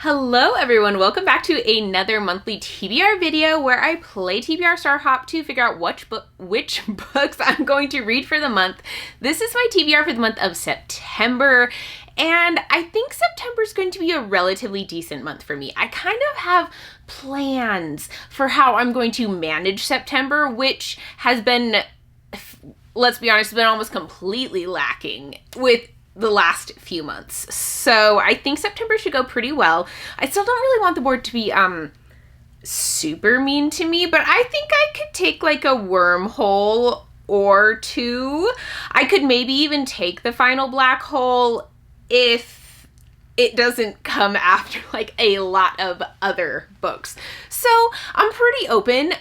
Hello everyone, welcome back to another monthly TBR video where I play TBR Star Hop to figure out which books I'm going to read for the month. This is my TBR for the month of September, and I think September is going to be a relatively decent month for me. I kind of have plans for how I'm going to manage September, which has been, let's be honest, been almost completely lacking with the last few months. So I think September should go pretty well. I still don't really want the board to be super mean to me, but I think I could take like a wormhole or two. I could maybe even take the final black hole if it doesn't come after like a lot of other books. So I'm pretty open,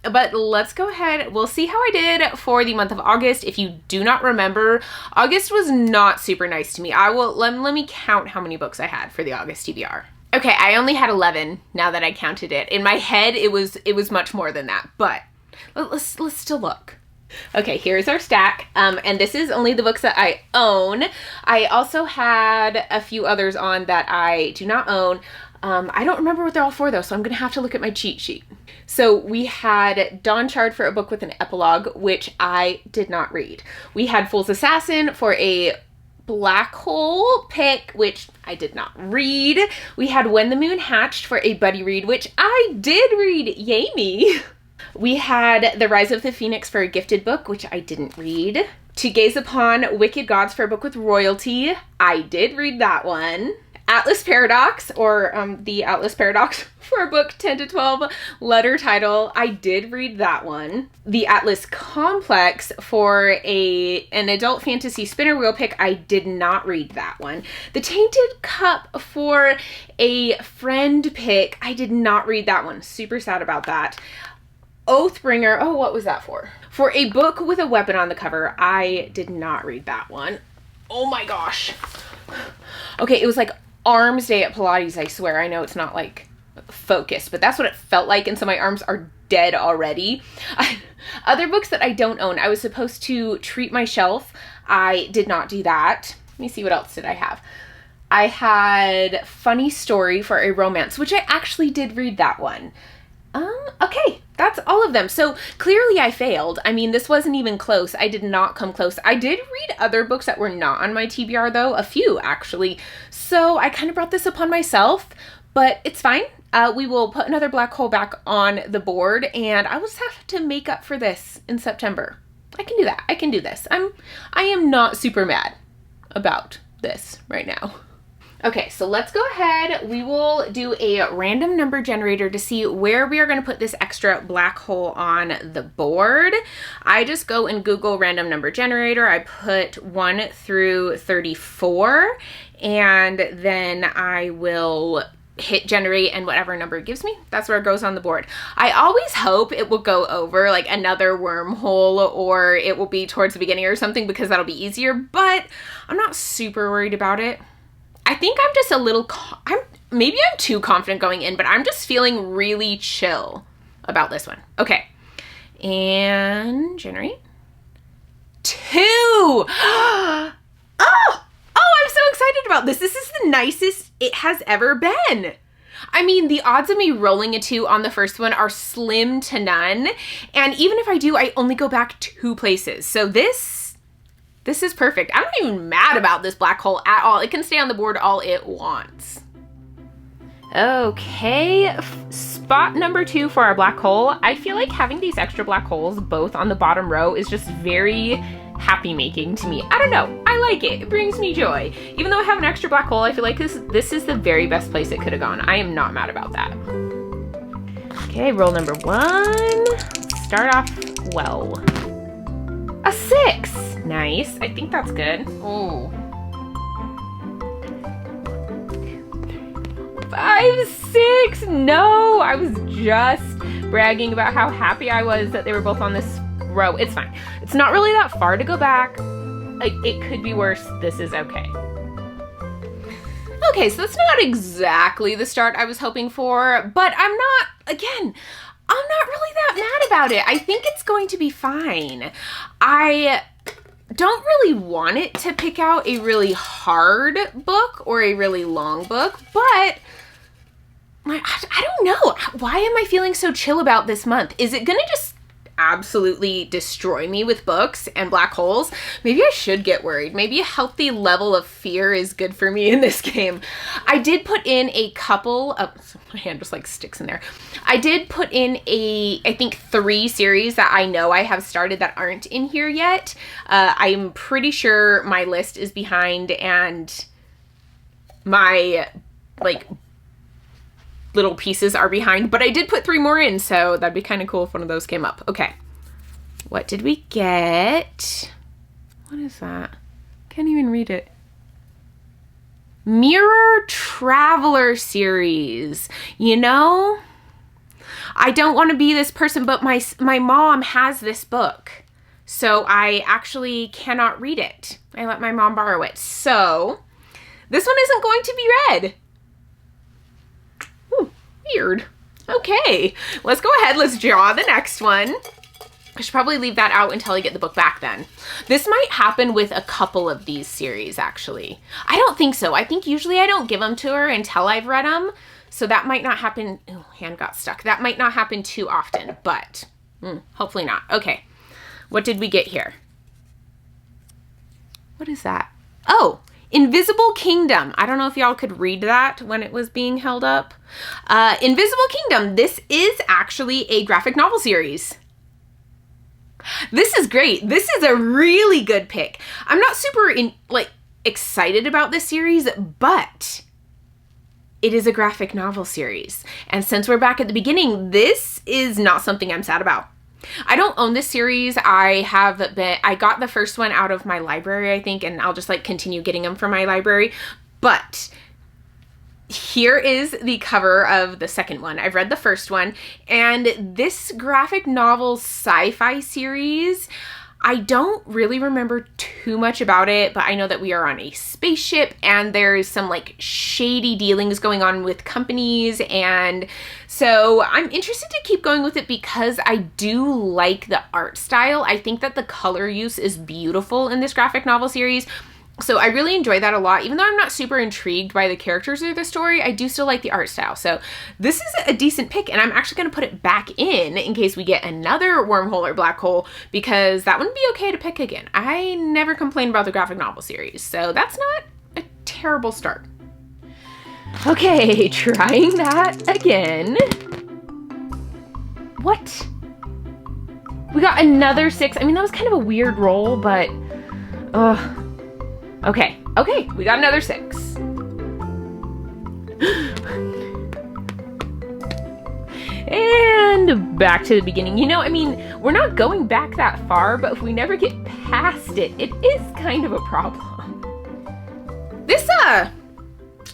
but let's go ahead. We'll see how I did for the month of August. If you do not remember, August was not super nice to me. Let me count how many books I had for the August TBR. Okay, I only had 11 now that I counted it. In my head, it was much more than that, but let's still look. Okay, here's our stack, and this is only the books that I own. I also had a few others on that I do not own. I don't remember what they're all for though, so I'm gonna have to look at my cheat sheet. So we had Dawn Chard for a book with an epilogue, which I did not read. We had Fool's Assassin for a black hole pick, which I did not read. We had When the Moon Hatched for a buddy read, which I did read. Yay me! We had The Rise of the Phoenix for a gifted book, which I didn't read. To Gaze Upon Wicked Gods for a book with royalty. I did read that one. Atlas Paradox, or the Atlas Paradox for a book 10 to 12 letter title. I did read that one. The Atlas Complex for an adult fantasy spinner wheel pick. I did not read that one. The Tainted Cup for a friend pick. I did not read that one. Super sad about that. Oathbringer, oh, what was that for? For a book with a weapon on the cover. I did not read that one. Oh my gosh. Okay, it was like Arms Day at Pilates, I swear. I know it's not like focused, but that's what it felt like, and so my arms are dead already. Other books that I don't own, I was supposed to treat my shelf. I did not do that. Let me see, what else did I have? I had Funny Story for a romance, which I actually did read that one. Okay, that's all of them. So clearly I failed. I mean, this wasn't even close. I did not come close. I did read other books that were not on my TBR though, a few actually. So I kind of brought this upon myself, but it's fine. We will put another black hole back on the board, and I will just have to make up for this in September. I can do that. I can do this. I am not super mad about this right now. Okay, so let's go ahead. We will do a random number generator to see where we are going to put this extra black hole on the board. I just go and Google random number generator. I put 1 through 34, and then I will hit generate, and whatever number it gives me, that's where it goes on the board. I always hope it will go over like another wormhole, or it will be towards the beginning or something, because that'll be easier, but I'm not super worried about it. I think I'm just a little, maybe I'm too confident going in, but I'm just feeling really chill about this one. Okay, and generate. 2! Oh, I'm so excited about this. This is the nicest it has ever been. I mean, the odds of me rolling a 2 on the first one are slim to none, and even if I do, I only go back 2 places. So this is perfect. I'm not even mad about this black hole at all. It can stay on the board all it wants. Okay, spot number 2 for our black hole. I feel like having these extra black holes both on the bottom row is just very happy making to me. I don't know. I like it. It brings me joy. Even though I have an extra black hole, I feel like this is the very best place it could have gone. I am not mad about that. Okay, roll number 1. Start off well. A 6. Nice. I think that's good. Oh. 5, 6. No, I was just bragging about how happy I was that they were both on this row. It's fine. It's not really that far to go back. It could be worse. This is okay. Okay, so that's not exactly the start I was hoping for, but I'm not really that mad about it. I think it's going to be fine. I don't really want it to pick out a really hard book or a really long book, but Why am I feeling so chill about this month? Is it gonna just absolutely destroy me with books and black holes? Maybe I should get worried. Maybe a healthy level of fear is good for me in this game. I did put in a couple of, my hand just like sticks in there. I did put in I think 3 series that I know I have started that aren't in here yet. I'm pretty sure my list is behind and my like little pieces are behind, but I did put 3 more in, so that'd be kind of cool if one of those came up. Okay, what did we get? What is that? Can't even read it. Mirror Traveler series. You know, I don't want to be this person, but my mom has this book, so I actually cannot read it. I let my mom borrow it, so this one isn't going to be read. Weird. Okay, let's go ahead. Let's draw the next one. I should probably leave that out until I get the book back then. This might happen with a couple of these series, actually. I don't think so. I think usually I don't give them to her until I've read them. So that might not happen. Oh, hand got stuck. That might not happen too often, but hopefully not. Okay, what did we get here? What is that? Oh, Invisible Kingdom. I don't know if y'all could read that when it was being held up. Invisible Kingdom. This is actually a graphic novel series. This is great. This is a really good pick. I'm not super excited about this series, but it is a graphic novel series. And since we're back at the beginning, this is not something I'm sad about. I don't own this series. I got the first one out of my library, I think, and I'll just like continue getting them from my library. But here is the cover of the second one. I've read the first one, and this graphic novel sci-fi series, I don't really remember too much about it, but I know that we are on a spaceship and there's some like shady dealings going on with companies, and so I'm interested to keep going with it because I do like the art style. I think that the color use is beautiful in this graphic novel series. So I really enjoy that a lot. Even though I'm not super intrigued by the characters or the story, I do still like the art style. So this is a decent pick, and I'm actually going to put it back in case we get another wormhole or black hole, because that wouldn't be okay to pick again. I never complain about the graphic novel series, so that's not a terrible start. Okay, trying that again. What? We got another 6. I mean, that was kind of a weird roll, but okay, we got another 6. And back to the beginning. You know, I mean, we're not going back that far, but if we never get past it, it is kind of a problem.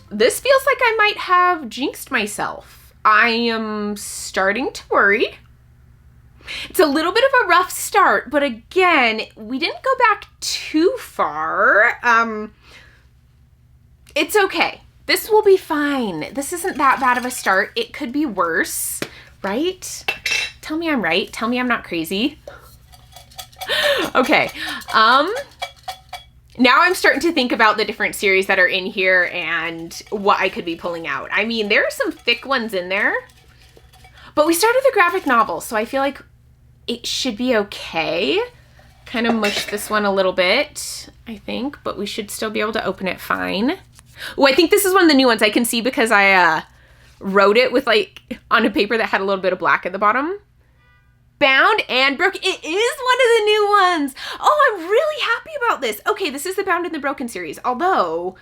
This feels like I might have jinxed myself. I am starting to worry. It's a little bit of a rough start, but again, we didn't go back too far. It's okay. This will be fine. This isn't that bad of a start. It could be worse, right? Tell me I'm right. Tell me I'm not crazy. Okay. Now I'm starting to think about the different series that are in here and what I could be pulling out. I mean, there are some thick ones in there, but we started the graphic novel, so I feel like it should be okay. Kind of mushed this one a little bit, I think, but we should still be able to open it fine. Oh, I think this is one of the new ones I can see because I wrote it with like on a paper that had a little bit of black at the bottom. Bound and Broken. It is one of the new ones. Oh, I'm really happy about this. Okay, this is the Bound and the Broken series, although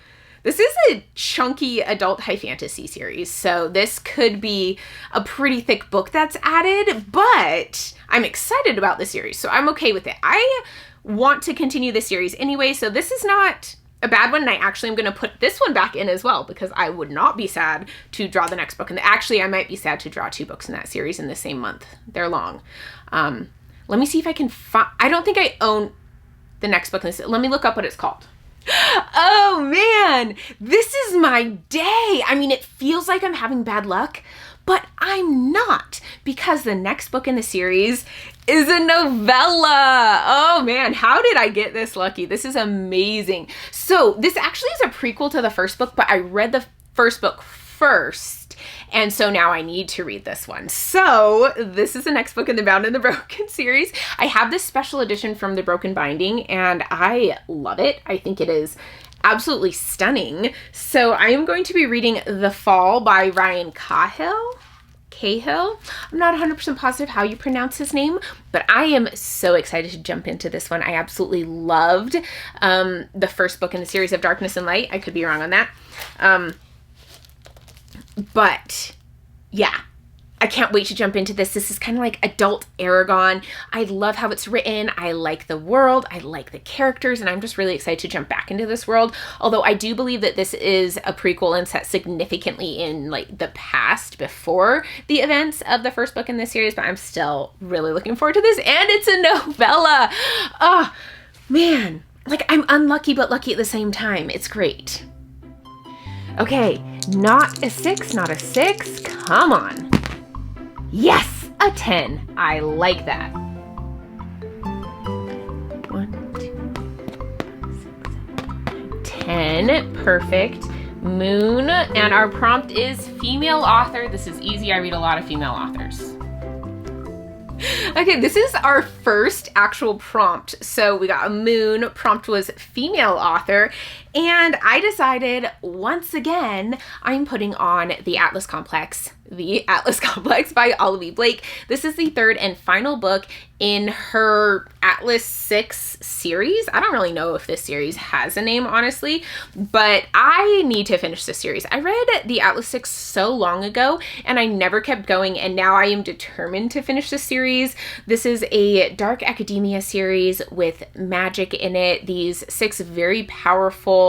this is a chunky adult high fantasy series, so this could be a pretty thick book that's added, but I'm excited about the series, so I'm okay with it. I want to continue the series anyway, so this is not a bad one, and I actually am going to put this one back in as well, because I would not be sad to draw the next book. And actually, I might be sad to draw 2 books in that series in the same month. They're long. Let me see if I can find... I don't think I own the next book in this. Let me look up what it's called. Oh, man. This is my day. I mean, it feels like I'm having bad luck, but I'm not, because the next book in the series is a novella. Oh man, how did I get this lucky? This is amazing. So this actually is a prequel to the first book, but I read the first book first, And so now I need to read this one. So this is the next book in the Bound and the Broken series. I have this special edition from the Broken Binding, and I love it. I think it is absolutely stunning. So I am going to be reading The Fall by Ryan Cahill. I'm not 100% positive how you pronounce his name, but I am so excited to jump into this one. I absolutely loved the first book in the series of Darkness and Light. I could be wrong on that. But yeah, I can't wait to jump into this. This is kind of like adult Aragon. I love how it's written. I like the world. I like the characters, and I'm just really excited to jump back into this world. Although I do believe that this is a prequel and set significantly in like the past before the events of the first book in this series, but I'm still really looking forward to this. And it's a novella. Oh, man. Like, I'm unlucky but lucky at the same time. It's great. Okay, not a 6, not a 6. Come on. Yes, a 10. I like that. 1, 2, 5, 6, 7, 10. Perfect. Moon. And our prompt is female author. This is easy. I read a lot of female authors. Okay, this is our first actual prompt. So we got a moon. Prompt was female author. And I decided once again, I'm putting on The Atlas Complex by Olivia Blake. This is the third and final book in her Atlas 6 series. I don't really know if this series has a name, honestly, but I need to finish this series. I read the Atlas 6 so long ago and I never kept going, and now I am determined to finish this series. This is a dark academia series with magic in it. These 6 very powerful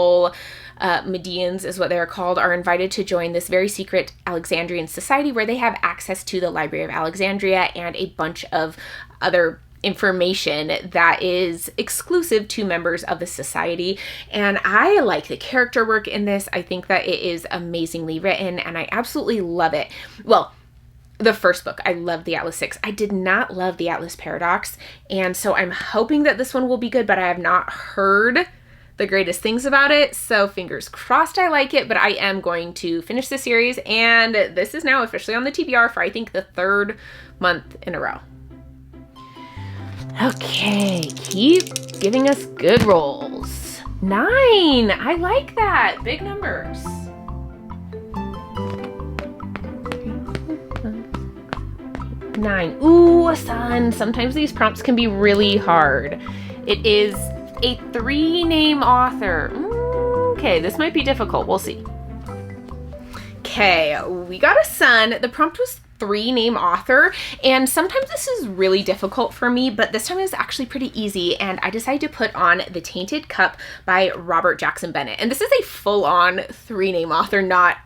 Medians is what they're called, are invited to join this very secret Alexandrian society where they have access to the Library of Alexandria and a bunch of other information that is exclusive to members of the society. And I like the character work in this. I think that it is amazingly written and I absolutely love it. Well, the first book, I loved the Atlas 6. I did not love the Atlas Paradox, and so I'm hoping that this one will be good, but I have not heard the greatest things about it, so fingers crossed I like it, but I am going to finish the series, and this is now officially on the TBR for I think the 3rd month in a row. Okay, keep giving us good rolls. 9, I like that, big numbers. 9, ooh, a sun. Sometimes these prompts can be really hard. It is a 3-name author. Okay, this might be difficult. We'll see. Okay, we got a sun. The prompt was 3-name author, and sometimes this is really difficult for me, but this time it was actually pretty easy, and I decided to put on The Tainted Cup by Robert Jackson Bennett. And this is a full-on 3-name author, not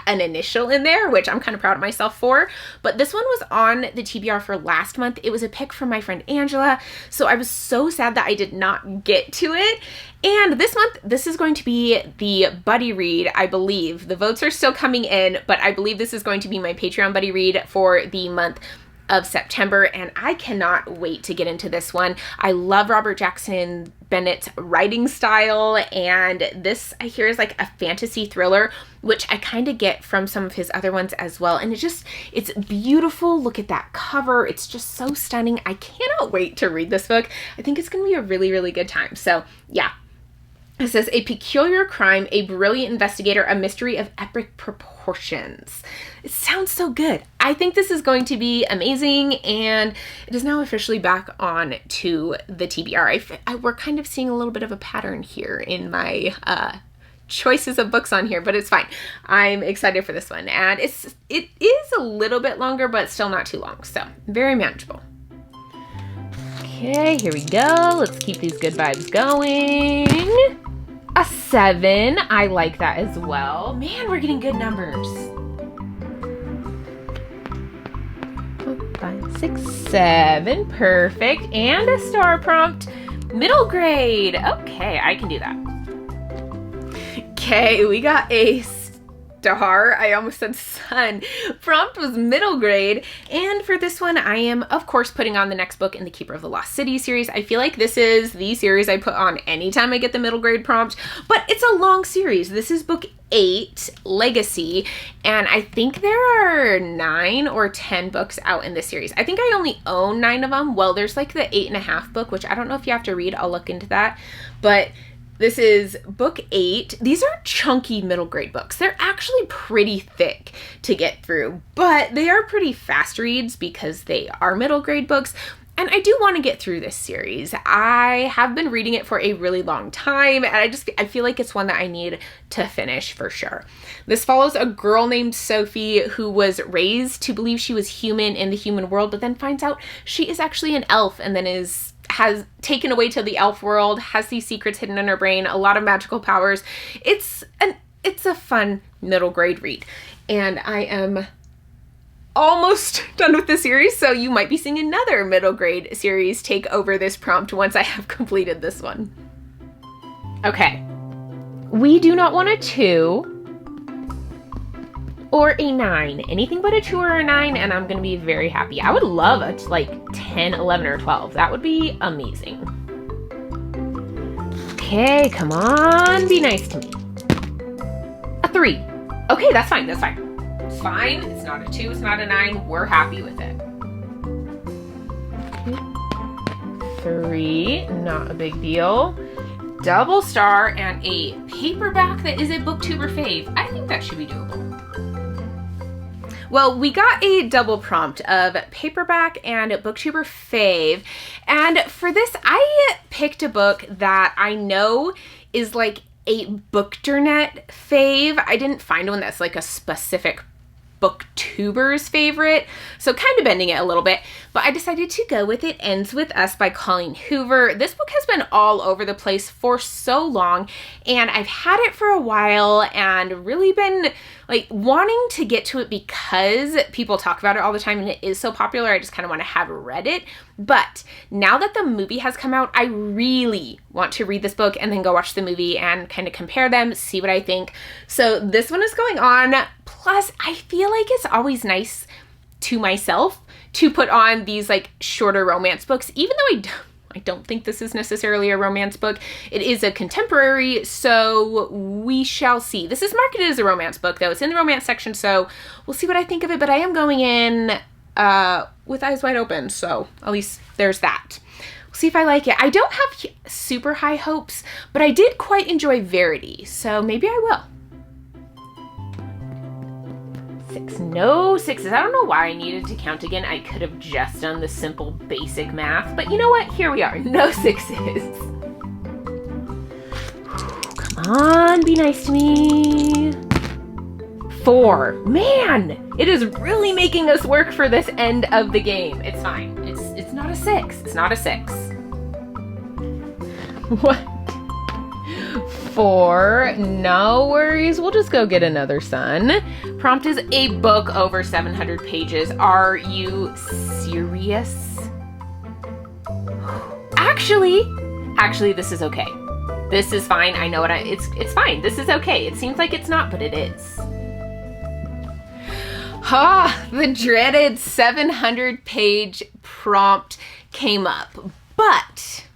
an initial in there, which I'm kind of proud of myself for. But this one was on the TBR for last month. It was a pick from my friend Angela, so I was so sad that I did not get to it. And this month, this is going to be the buddy read, I believe. The votes are still coming in, but I believe this is going to be my Patreon buddy read for the month of September, and I cannot wait to get into this one. I love Robert Jackson Bennett's writing style, and this I hear is like a fantasy thriller, which I kind of get from some of his other ones as well. And it's beautiful. Look at that cover. It's just so stunning. I cannot wait to read this book. I think it's going to be a really, really good time. So yeah. It says, a peculiar crime, a brilliant investigator, a mystery of epic proportions. It sounds so good. I think this is going to be amazing, and it is now officially back on to the TBR. We're kind of seeing a little bit of a pattern here in my choices of books on here, but it's fine. I'm excited for this one, and it is a little bit longer, but still not too long, so very manageable. Okay, here we go. Let's keep these good vibes going. A 7. I like that as well. Man, we're getting good numbers. 5, 6, 7. Perfect. And a star prompt. Middle grade. Okay, I can do that. Okay, we got a star. I almost said son. Prompt was middle grade. And for this one, I am, of course, putting on the next book in the Keeper of the Lost City series. I feel like this is the series I put on anytime I get the middle grade prompt, but it's a long series. This is book 8, Legacy, and I think there are 9 or 10 books out in this series. I think I only own 9 of them. Well, there's like the 8.5 book, which I don't know if you have to read. I'll look into that. But this is book 8. These are chunky middle grade books. They're actually pretty thick to get through, but they are pretty fast reads because they are middle grade books. And I do want to get through this series. I have been reading it for a really long time, and I feel like it's one that I need to finish for sure. This follows a girl named Sophie who was raised to believe she was human in the human world, but then finds out she is actually an elf, and then has taken away to the elf world, has these secrets hidden in her brain, a lot of magical powers. It's a fun middle grade read, and I am almost done with the series, so you might be seeing another middle grade series take over this prompt once I have completed this one. Okay, we do not want a 2 or a 9. Anything but a 2 or a 9, and I'm gonna be very happy. I would love a like 10, 11, or 12. That would be amazing. Okay, come on, be nice to me. A 3. Okay, that's fine, that's fine. It's fine. It's not a 2, it's not a 9. We're happy with it. 3, not a big deal. Double star and a paperback that is a booktuber fave. I think that should be doable. Well, we got a double prompt of paperback and booktuber fave. And for this, I picked a book that I know is like a bookternet fave. I didn't find one that's like a specific booktuber's favorite, so kind of bending it a little bit, but I decided to go with It Ends With Us by Colleen Hoover. This book has been all over the place for so long, and I've had it for a while and really been like wanting to get to it because people talk about it all the time and it is so popular. I just kind of want to have read it. But now that the movie has come out, I really want to read this book and then go watch the movie and kind of compare them, see what I think. So this one is going on. Plus, I feel like it's always nice to myself to put on these like shorter romance books, even though I don't think this is necessarily a romance book. It is a contemporary, so we shall see. This is marketed as a romance book, though. It's in the romance section, so we'll see what I think of it, but I am going in with eyes wide open, so at least there's that. We'll see if I like it. I don't have super high hopes, but I did quite enjoy Verity, so maybe I will. 6. No 6s. I don't know why I needed to count again. I could have just done the simple basic math, but you know what? Here we are. No 6s. Come on, be nice to me. 4. Man, it is really making us work for this end of the game. It's fine. It's not a 6. It's not a 6. What? 4, no worries. We'll just go get another sun. Prompt is a book over 700 pages. Are you serious? Actually, this is okay. This is fine. I know what it's fine. This is okay. It seems like it's not, but it is. The dreaded 700-page prompt came up, but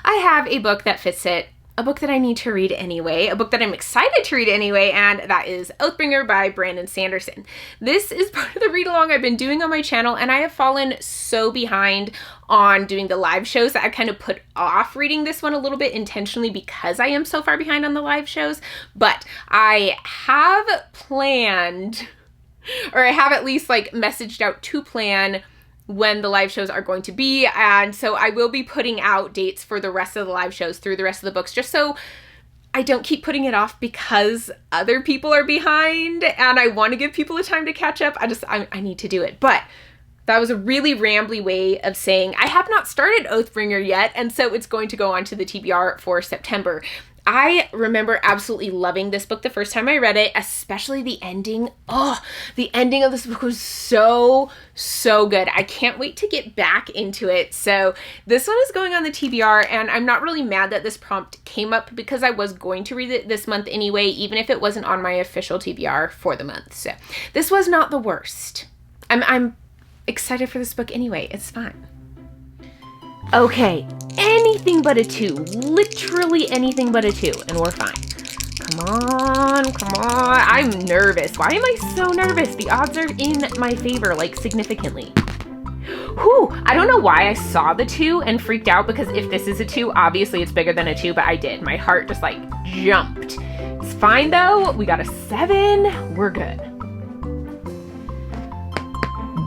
I have a book that fits it. A book that I need to read anyway, a book that I'm excited to read anyway, and that is Oathbringer by Brandon Sanderson. This is part of the read-along I've been doing on my channel, and I have fallen so behind on doing the live shows that I kind of put off reading this one a little bit intentionally because I am so far behind on the live shows, but I have planned, or I have at least like messaged out to plan when the live shows are going to be, and so I will be putting out dates for the rest of the live shows through the rest of the books, just so I don't keep putting it off because other people are behind and I want to give people a time to catch up. I need to do it. But that was a really rambly way of saying I have not started Oathbringer yet, and so it's going to go on to the TBR for September. I remember absolutely loving this book the first time I read it, especially the ending. Oh, the ending of this book was so good. I can't wait to get back into it. So this one is going on the TBR, and I'm not really mad that this prompt came up because I was going to read it this month anyway, even if it wasn't on my official TBR for the month. So this was not the worst. I'm excited for this book anyway. It's fun. Okay, anything but a 2. Literally anything but a 2, and we're fine. Come on. I'm nervous. Why am I so nervous? The odds are in my favor, like significantly. Whew, I don't know why I saw the 2 and freaked out, because if this is a 2, obviously it's bigger than a 2, but I did. My heart just like jumped. It's fine though. We got a 7. We're good.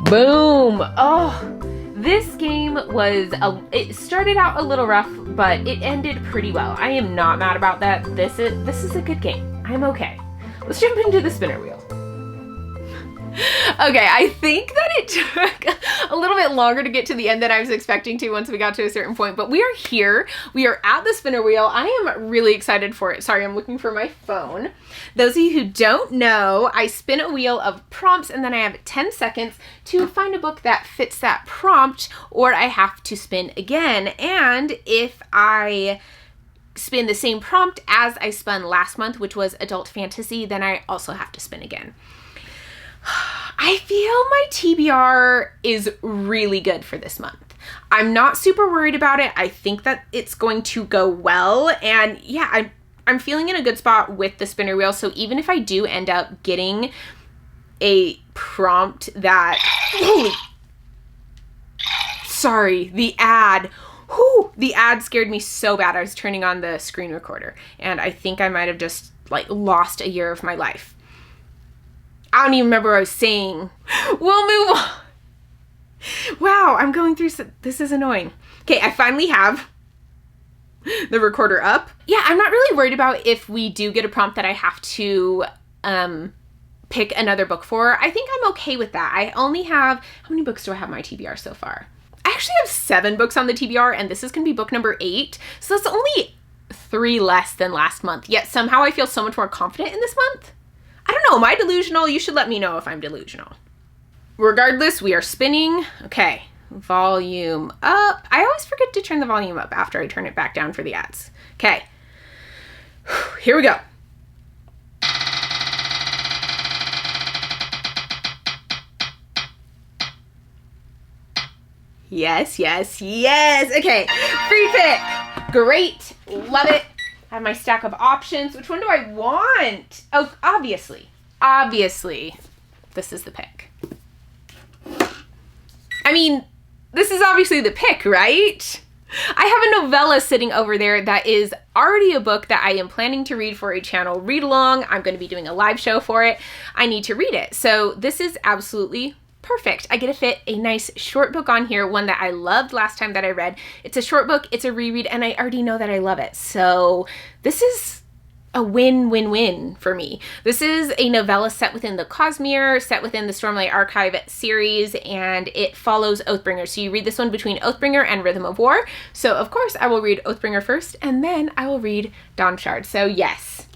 Boom. Oh. This game it started out a little rough, but it ended pretty well. I am not mad about that. This is a good game. I'm okay. Let's jump into the spinner wheel. Okay, I think that it took a little bit longer to get to the end than I was expecting to once we got to a certain point, but we are here. We are at the spinner wheel. I am really excited for it. Sorry, I'm looking for my phone. Those of you who don't know, I spin a wheel of prompts and then I have 10 seconds to find a book that fits that prompt, or I have to spin again. And if I spin the same prompt as I spun last month, which was adult fantasy, then I also have to spin again. I feel my TBR is really good for this month. I'm not super worried about it. I think that it's going to go well. And yeah, I'm feeling in a good spot with the spinner wheel. So even if I do end up getting a prompt that, sorry, the ad. Whew, the ad scared me so bad. I was turning on the screen recorder and I think I might have just like lost a year of my life. I don't even remember what I was saying. We'll move on. Wow, I'm going through this is annoying. Okay, I finally have the recorder up. Yeah, I'm not really worried about if we do get a prompt that I have to pick another book for. I think I'm okay with that. I only have, how many books do I have on my TBR so far? I actually have 7 books on the TBR, and this is gonna be book number 8. So that's only 3 less than last month. Yet somehow I feel so much more confident in this month. I don't know, am I delusional? You should let me know if I'm delusional. Regardless, we are spinning. Okay, volume up. I always forget to turn the volume up after I turn it back down for the ads. Okay, here we go. Yes. Okay, free pick. Great, love it. I have my stack of options. Which one do I want? Oh, obviously, this is the pick. I mean, this is obviously the pick, right? I have a novella sitting over there that is already a book that I am planning to read for a channel read along. I'm going to be doing a live show for it. I need to read it. So this is absolutely perfect. I get to fit a nice short book on here, one that I loved last time that I read. It's a short book, it's a reread, and I already know that I love it. So this is a win-win-win for me. This is a novella set within the Cosmere, set within the Stormlight Archive series, and it follows Oathbringer. So you read this one between Oathbringer and Rhythm of War. So of course I will read Oathbringer first, and then I will read Dawnshard. So yes,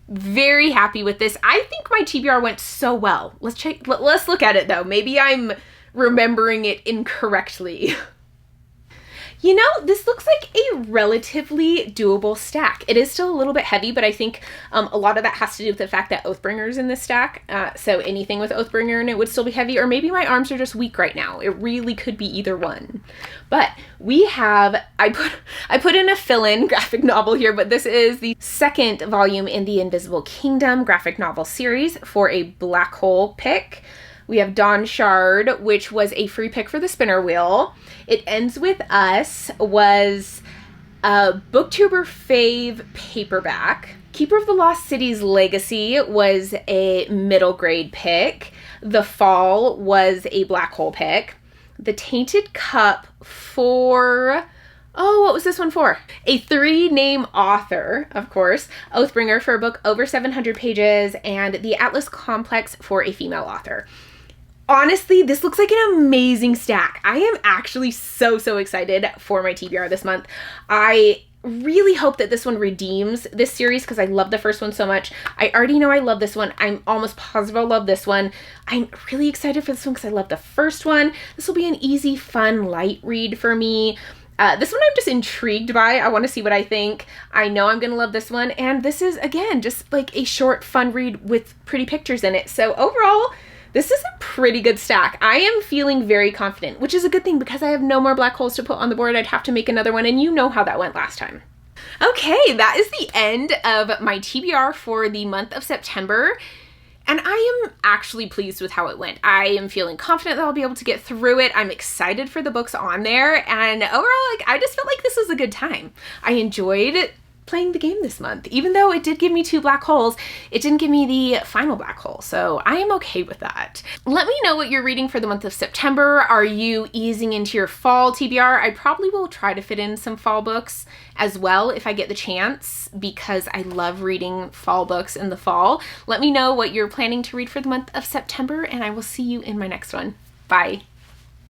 very happy with this. I think my TBR went so well. Let's look at it though. Maybe I'm remembering it incorrectly. You know, this looks like a relatively doable stack. It is still a little bit heavy, but I think a lot of that has to do with the fact that Oathbringer is in this stack. So anything with Oathbringer in it would still be heavy, or maybe my arms are just weak right now. It really could be either one. But we have, I put in a fill-in graphic novel here, but this is the 2nd volume in the Invisible Kingdom graphic novel series for a black hole pick. We have Dawnshard, which was a free pick for the spinner wheel. It Ends With Us was a BookTuber fave paperback. Keeper of the Lost City's Legacy was a middle grade pick. The Fall was a black hole pick. The Tainted Cup for, oh, what was this one for? A 3-name author, of course. Oathbringer for a book over 700 pages, and The Atlas Complex for a female author. Honestly, this looks like an amazing stack. I am actually so excited for my TBR this month. I really hope that this one redeems this series because I love the first one so much. I already know I love this one. I'm almost positive I'll love this one. I'm really excited for this one because I love the first one. This will be an easy, fun, light read for me. This one I'm just intrigued by. I want to see what I think. I know I'm going to love this one. And this is, again, just like a short, fun read with pretty pictures in it. So overall, this is a pretty good stack. I am feeling very confident, which is a good thing because I have no more black holes to put on the board. I'd have to make another one, and you know how that went last time. Okay, that is the end of my TBR for the month of September. And I am actually pleased with how it went. I am feeling confident that I'll be able to get through it. I'm excited for the books on there. And overall, like, I just felt like this was a good time. I enjoyed playing the game this month. Even though it did give me 2 black holes, it didn't give me the final black hole. So I am okay with that. Let me know what you're reading for the month of September. Are you easing into your fall TBR? I probably will try to fit in some fall books as well if I get the chance because I love reading fall books in the fall. Let me know what you're planning to read for the month of September and I will see you in my next one. Bye.